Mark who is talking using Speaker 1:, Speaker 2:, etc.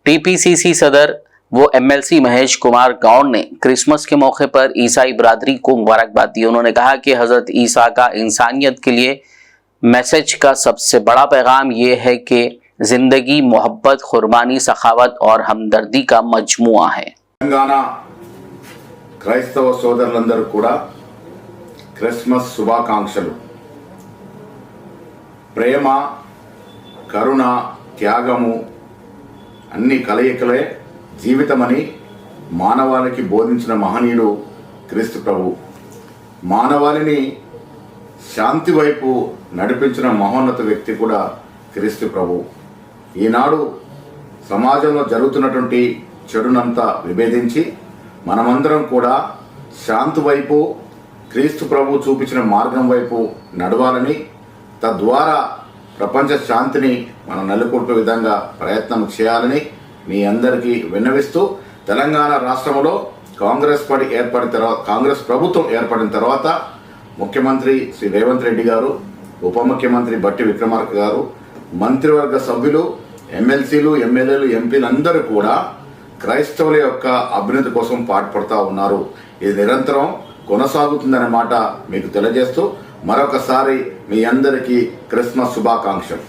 Speaker 1: TPCC सदर वो MLC Mahesh Kumar Gaur ने क्रिसमस के मौके पर ईसाई बरादरी को मुबारकबाद दी। उन्होंने कहा कि हजरत ईसा का इंसानियत के लिए मैसेज का सबसे बड़ा पैगाम ये है कि जिंदगी मोहब्बत, कुर्बानी, सखावत और हमदर्दी का मजमुआ है।
Speaker 2: తెలంగాణ క్రైస్తవ సోదరులందరూ కూడా క్రిస్మస్ శుభాకాంక్షలు। ప్రేమ, కరుణ, త్యాగము అన్ని కలయికలే జీవితమని మానవాళికి బోధించిన మహనీయుడు క్రీస్తు ప్రభు। మానవాళిని శాంతి వైపు నడిపించిన మహోన్నత వ్యక్తి కూడా క్రీస్తు ప్రభు। ఈనాడు సమాజంలో జరుగుతున్నటువంటి చెడునంతా విభేదించి మనమందరం కూడా శాంతి వైపు, క్రీస్తు ప్రభు చూపించిన మార్గం వైపు నడవాలని, తద్వారా ప్రపంచ శాంతిని మనం నెలకొల్పే విధంగా ప్రయత్నం చేయాలని మీ అందరికీ విన్నవిస్తూ, తెలంగాణ రాష్ట్రంలో కాంగ్రెస్ ప్రభుత్వం ఏర్పడిన తర్వాత ముఖ్యమంత్రి శ్రీ రేవంత్ రెడ్డి గారు, ఉప ముఖ్యమంత్రి బట్టి విక్రమార్క గారు, మంత్రివర్గ సభ్యులు, ఎమ్మెల్సీలు, ఎమ్మెల్యేలు, ఎంపీలు అందరూ కూడా క్రైస్తవుల యొక్క అభ్యున్నతి కోసం పాటుపడుతూ ఉన్నారు। ఇది నిరంతరం కొనసాగుతుందనే మాట మీకు తెలియజేస్తూ మరొకసారి మీ అందరికీ క్రిస్మస్ శుభాకాంక్షలు।